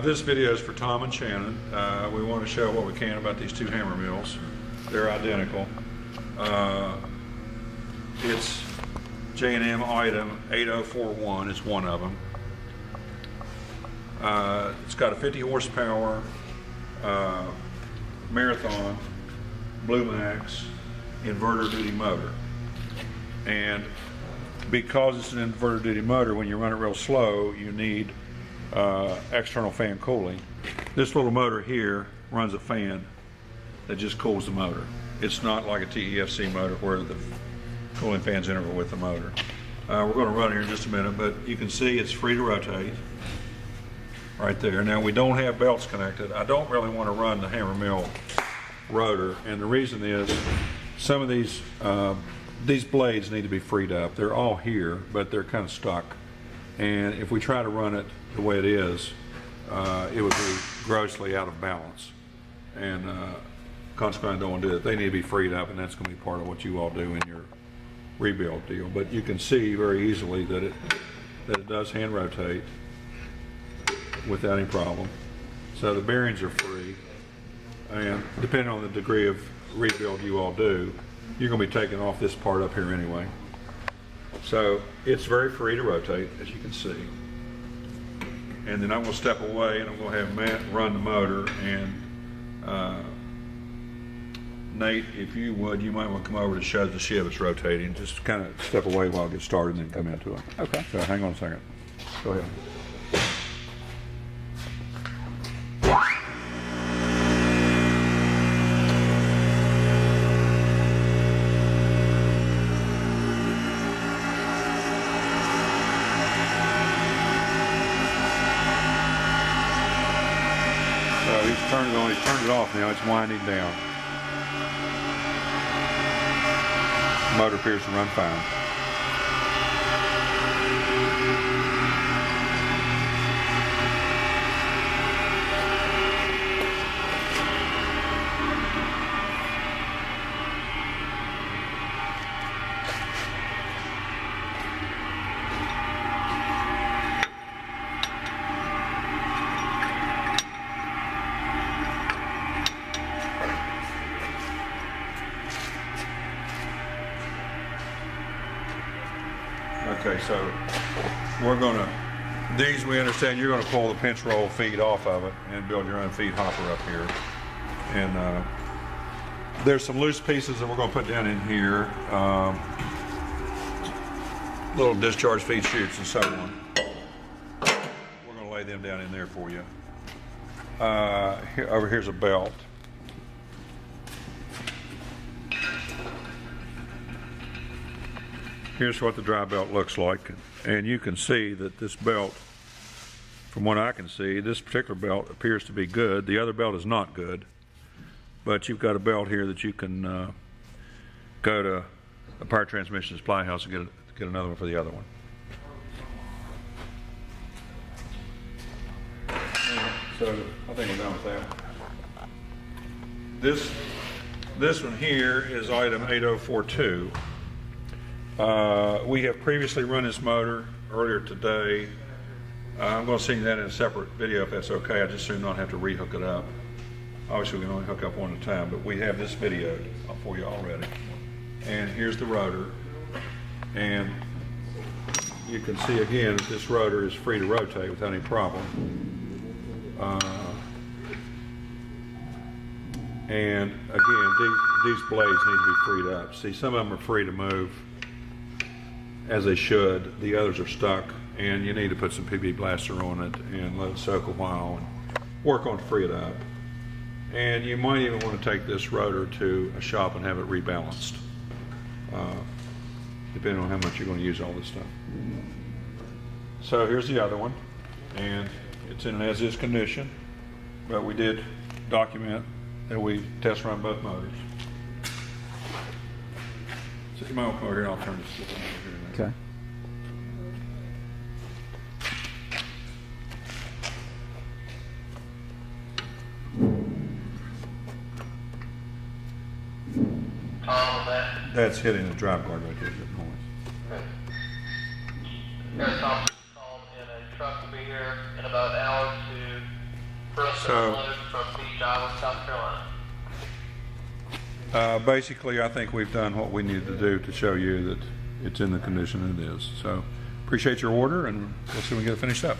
This video is for Tom and Shannon. We want to show what we can about these two Hammermills. They're identical. It's J&M item 8041 is one of them. It's got a 50 horsepower Marathon Blue Max inverter duty motor. And because it's an inverter duty motor, when you run it real slow, you need external fan cooling. This little motor here runs a fan that just cools the motor. It's not like a TEFC motor where the cooling fan's integral with the motor. We're going to run it here in just a minute, but you can see it's free to rotate right there. Now, we don't have belts connected. I don't really want to run the Hammermill rotor, and the reason is some of these blades need to be freed up. They're all here, but they're kind of stuck. And if we try to run it the way it is, it would be grossly out of balance. And consequently, I don't want to do it. They need to be freed up, and that's going to be part of what you all do in your rebuild deal. But you can see very easily that it does hand rotate without any problem. So the bearings are free, and depending on the degree of rebuild you all do, you're going to be taking off this part up here anyway. So it's very free to rotate, as you can see. And then I'm going to step away and I'm going to have Matt run the motor, and Nate, if you would, you might want to come over to show the shiv it's rotating. Just kind of step away while it gets started and then come into it. Okay. So hang on a second. Go ahead. So he's turned it on, he's turned it off now, it's winding down. Motor appears to run fine. Okay, so we're gonna, these we understand you're gonna pull the pinch roll feed off of it and build your own feed hopper up here. And there's some loose pieces that we're gonna put down in here, little discharge feed chutes and so on. We're gonna lay them down in there for you. Over here's a belt. Here's what the dry belt looks like, and you can see that this belt, from what I can see, this particular belt appears to be good. The other belt is not good, but you've got a belt here that you can go to a power transmission supply house and get another one for the other one. So I think we're done with that. This one here is item 8042. We have previously run this motor earlier today. I'm going to see that in a separate video if that's okay. I just soon not have to rehook it up. Obviously we can only hook up one at a time, but we have this video for you already. And here's the rotor. And you can see again that this rotor is free to rotate without any problem. And again, these blades need to be freed up. See, some of them are free to move as they should. The others are stuck, and you need to put some PB blaster on it and let it soak a while and work on to free it up. And you might even want to take this rotor to a shop and have it rebalanced, depending on how much you're going to use all this stuff. So here's the other one, and it's in an as-is condition, but we did document that we test run both motors. So you might want to come over here and I'll turn this over here. Okay. That's hitting the drive guard right there. Got a top installed in a truck will be here in about an hour for us to So- unload from Beach Island, South Carolina. Basically, I think we've done what we needed to do to show you that it's in the condition it is. So appreciate your order, and we'll see when we get it finished up.